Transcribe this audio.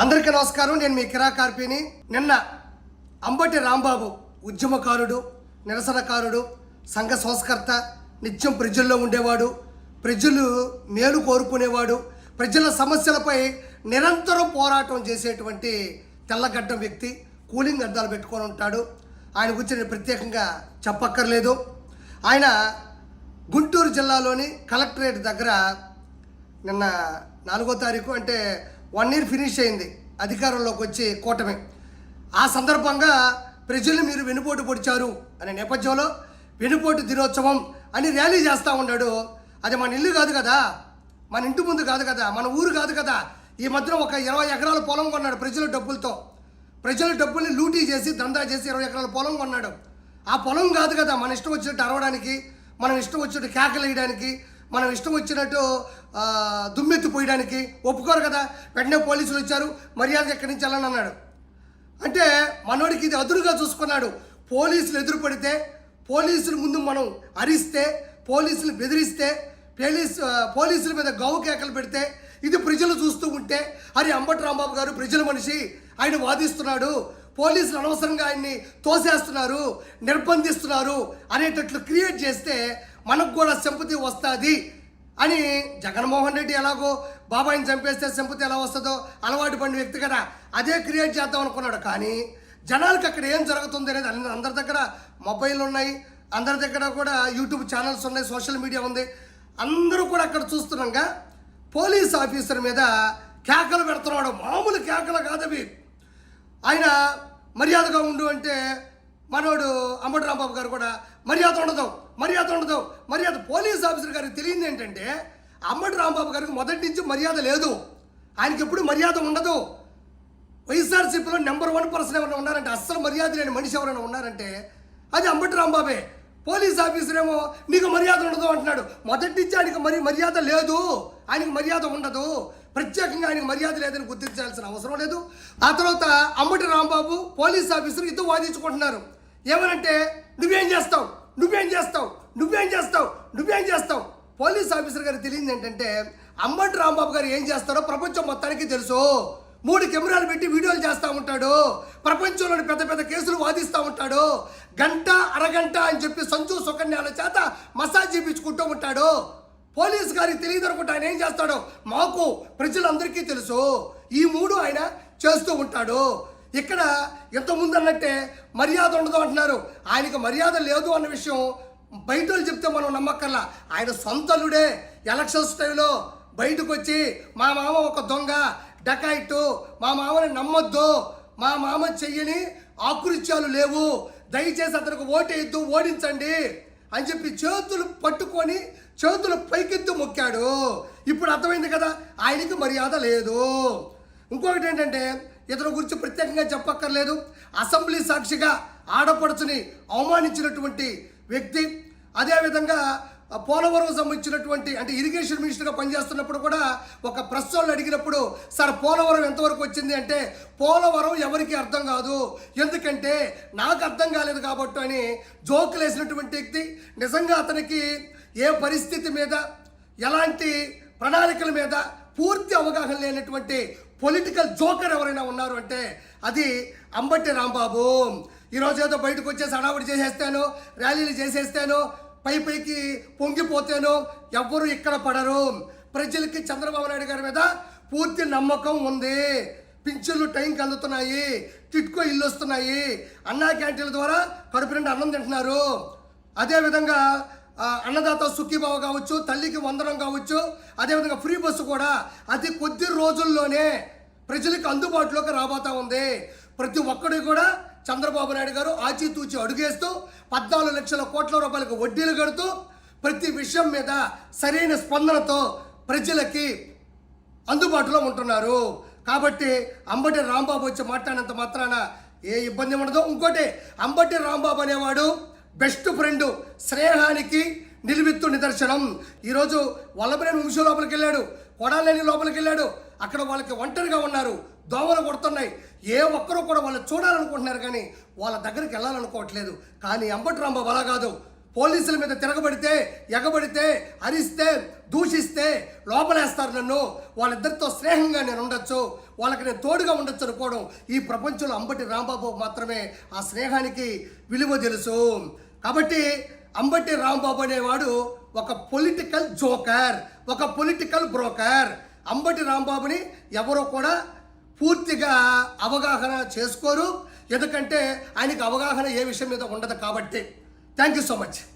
అందరికీ నమస్కారం. నేను మీ కిరా కార్పీని. నిన్న అంబటి రాంబాబు ఉద్యమకారుడు, నిరసనకారుడు, సంఘ సంస్కర్త, నిత్యం ప్రజల్లో ఉండేవాడు, ప్రజలు మేలు కోరుకునేవాడు, ప్రజల సమస్యలపై నిరంతరం పోరాటం చేసేటువంటి తెల్లగడ్డ వ్యక్తి, కూలింగ్ అద్దాలు పెట్టుకొని ఉంటాడు. ఆయన గురించి నేను ప్రత్యేకంగా చెప్పక్కర్లేదు. ఆయన గుంటూరు జిల్లాలోని కలెక్టరేట్ దగ్గర నిన్న 4వ తారీఖు అంటే 1 year ఫినిష్ అయింది అధికారంలోకి వచ్చి కూటమి. ఆ సందర్భంగా ప్రజలు మీరు వెనుపోటు పొడిచారు అనే నేపథ్యంలో వెనుపోటు దినోత్సవం అని ర్యాలీ చేస్తూ ఉన్నాడు. అది మన ఇల్లు కాదు కదా, మన ఇంటి ముందు కాదు కదా, మన ఊరు కాదు కదా. ఈ మధ్యన ఒక 20 ఎకరాల పొలం కొన్నాడు ప్రజల డబ్బులతో. ప్రజల డబ్బుల్ని లూటీ చేసి దందా చేసి 20 ఎకరాల పొలం కొన్నాడు. ఆ పొలం కాదు కదా మన ఇష్టం వచ్చినట్టు అరవడానికి, మనం ఇష్టం వచ్చినట్టు కేకలు వేయడానికి, మనం ఇష్టం వచ్చినట్టు దుమ్మెత్తిపోయడానికి ఒప్పుకోరు కదా. వెంటనే పోలీసులు వచ్చారు, మర్యాద ఎక్కడి నుంచి వెళ్ళని అన్నాడు. అంటే మనోడికి ఇది అదురుగా చూసుకున్నాడు. పోలీసులు ఎదురు పడితే, పోలీసుల ముందు మనం అరిస్తే, పోలీసులు బెదిరిస్తే, పోలీసుల మీద గౌ కేకలు పెడితే, ఇది ప్రజలు చూస్తూ ఉంటే అరే అంబటి రాంబాబు గారు ప్రజల మనిషి, ఆయన వాదిస్తున్నాడు, పోలీసులు అనవసరంగా ఆయన్ని తోసేస్తున్నారు, నిర్బంధిస్తున్నారు అనేటట్లు క్రియేట్ చేస్తే మనకు కూడా సింపతి వస్తుంది అని జగన్మోహన్ రెడ్డి ఎలాగో బాబాయిని చంపేస్తే సింపతి ఎలా వస్తుందో అలవాటు పడిన వ్యక్తి కదా, అదే క్రియేట్ చేద్దాం అనుకున్నాడు. కానీ జనాలకు అక్కడ ఏం జరుగుతుంది అనేది అందరి దగ్గర మొబైల్ ఉన్నాయి, అందరి దగ్గర కూడా యూట్యూబ్ ఛానల్స్ ఉన్నాయి, సోషల్ మీడియా ఉంది. అందరూ కూడా అక్కడ చూస్తున్నాగా పోలీస్ ఆఫీసర్ మీద కేకలు పెడుతున్నాడు. మామూలు కేకలు కాదవి. ఆయన మర్యాదగా ఉండు అంటే మనోడు అంబటి రాంబాబు గారు కూడా మర్యాద ఉండదు, మర్యాద ఉండదు, మర్యాద. పోలీస్ ఆఫీసర్ గారికి తెలియదు ఏంటంటే అంబటి రాంబాబు గారికి మొదటి నుంచి మర్యాద లేదు, ఆయనకి ఎప్పుడు మర్యాద ఉండదు. వైఎస్ఆర్సీపీలో నెంబర్ 1 పర్సన్ ఎవరైనా ఉన్నారంటే, అస్సలు మర్యాద లేని మనిషి ఎవరైనా ఉన్నారంటే అది అంబటి రాంబాబే. పోలీస్ ఆఫీసర్ ఏమో నీకు మర్యాద ఉండదు అంటున్నాడు. మొదటి నుంచి ఆయనకి మర్యాద లేదు, ఆయనకి మర్యాద ఉండదు. ప్రత్యేకంగా ఆయనకు మర్యాద లేదని గుర్తించాల్సిన అవసరం లేదు. ఆ తర్వాత అంబటి రాంబాబు పోలీస్ ఆఫీసర్ ఇద్దరు వాదించుకుంటున్నారు. ఏమనంటే నువ్వేం చేస్తావు, నువ్వేం చేస్తావు, నువ్వేం చేస్తావు, నువ్వేం చేస్తావు. పోలీస్ ఆఫీసర్ గారికి తెలియదు ఏంటంటే అంబటి రాంబాబు గారు ఏం చేస్తాడో ప్రపంచం మొత్తానికి తెలుసు. 3 కెమెరాలు పెట్టి వీడియోలు చేస్తూ ఉంటాడు, ప్రపంచంలోని పెద్ద పెద్ద కేసులు వాదిస్తూ ఉంటాడు. గంట అరగంట అని చెప్పి సంచు సుకన్యాల చేత మసాజ్ చేయించుకుంటూ ఉంటాడు. పోలీస్ గారికి తెలియదు అనుకుంటే ఆయన ఏం చేస్తాడో మాకు ప్రజలందరికీ తెలుసు. ఈ 3 ఆయన చేస్తూ ఉంటాడు. ఇక్కడ ఇంతకుముందు అన్నట్టే మర్యాద ఉండదు అంటున్నారు. ఆయనకు మర్యాద లేదు అన్న విషయం బయట వాళ్ళు చెప్తే మనం నమ్మక్కర్లా. ఆయన సొంతలుడే ఎలక్షన్స్ టైంలో బయటకు వచ్చి మా మామ ఒక దొంగ డకాయిట్టు, మా మామని నమ్మొద్దు, మా మామ చెయ్యని ఆకృత్యాలు లేవు, దయచేసి అతనికి ఓటేయద్దు, ఓడించండి అని చెప్పి చేతులు పట్టుకొని చేతులు పైకెత్తు మొక్కాడు. ఇప్పుడు అర్థమైంది కదా ఆయనకి మర్యాద లేదు. ఇంకొకటి ఏంటంటే ఇతని గురించి ప్రత్యేకంగా చెప్పక్కర్లేదు. అసెంబ్లీ సాక్షిగా ఆడపడుచుని అవమానించినటువంటి వ్యక్తి. అదేవిధంగా పోలవరం సంబంధించినటువంటి అంటే ఇరిగేషన్ మినిస్టర్గా పనిచేస్తున్నప్పుడు కూడా ఒక ప్రెస్ వాళ్ళు అడిగినప్పుడు సార్ పోలవరం ఎంతవరకు వచ్చింది అంటే పోలవరం ఎవరికి అర్థం కాదు, ఎందుకంటే నాకు అర్థం కాలేదు కాబట్టి అని జోకులు వేసినటువంటి వ్యక్తి. నిజంగా అతనికి ఏ పరిస్థితి మీద ఎలాంటి ప్రణాళికల మీద పూర్తి అవగాహన లేనటువంటి పొలిటికల్ జోకర్ ఎవరైనా ఉన్నారు అంటే అది అంబటి రాంబాబు. ఈరోజు ఏదో బయటకు వచ్చేసి హడావుడి చేసేస్తాను, ర్యాలీలు చేసేస్తాను, పైకి పొంగిపోతేనో ఎవ్వరు ఇక్కడ పడరు. ప్రజలకి చంద్రబాబు నాయుడు గారి మీద పూర్తి నమ్మకం ఉంది. పింఛన్లు టైంకి అందుతున్నాయి, టిట్కో ఇల్లు వస్తున్నాయి, అన్నా క్యాంటీన్ల ద్వారా కడుపు నిండా అన్నం తింటున్నారు. అదేవిధంగా అన్నదాత సుఖీభావ కావచ్చు, తల్లికి వందనం కావచ్చు, అదేవిధంగా ఫ్రీ బస్సు కూడా అతి కొద్ది రోజుల్లోనే ప్రజలకు అందుబాటులోకి రాబోతా ఉంది. ప్రతి ఒక్కడు కూడా చంద్రబాబు నాయుడు గారు ఆచితూచి అడుగేస్తూ 14 లక్షల కోట్ల రూపాయలకు వడ్డీలు కడుతూ ప్రతి విషయం మీద సరైన స్పందనతో ప్రజలకి అందుబాటులో ఉంటున్నారు. కాబట్టి అంబటి రాంబాబు వచ్చి మాట్లాడినంత మాత్రాన ఏ ఇబ్బంది ఉండదు. ఇంకోటి అంబటి రాంబాబు అనేవాడు బెస్ట్ ఫ్రెండ్, స్నేహానికి నిలువెత్తు నిదర్శనం. ఈరోజు వల్లభనేని వంశీ లోపలికి వెళ్ళాడు, కొడాలని లోపలికి వెళ్ళాడు. అక్కడ వాళ్ళకి ఒంటరిగా ఉన్నారు, దోమలు కొడుతున్నాయి. ఏ ఒక్కరూ కూడా వాళ్ళు చూడాలనుకుంటున్నారు కానీ వాళ్ళ దగ్గరికి వెళ్ళాలనుకోవట్లేదు. కానీ అంబటి రాంబాబు అలా కాదు. పోలీసుల మీద తిరగబడితే, ఎగబడితే, అరిస్తే, దూషిస్తే లోపలేస్తారు నన్ను, వాళ్ళిద్దరితో స్నేహంగా నేను ఉండొచ్చు, వాళ్ళకి నేను తోడుగా ఉండొచ్చు అనుకోవడం, ఈ ప్రపంచంలో అంబటి రాంబాబు మాత్రమే ఆ స్నేహానికి విలువ తెలుసు. కాబట్టి అంబటి రాంబాబు అనేవాడు ఒక పొలిటికల్ జోకర్, ఒక పొలిటికల్ బ్రోకర్. అంబటి రాంబాబుని ఎవరో కూడా పూర్తిగా అవగాహన చేసుకోరు, ఎందుకంటే ఆయనకు అవగాహన ఏ విషయం మీద ఉండదు కాబట్టి. Thank you so much.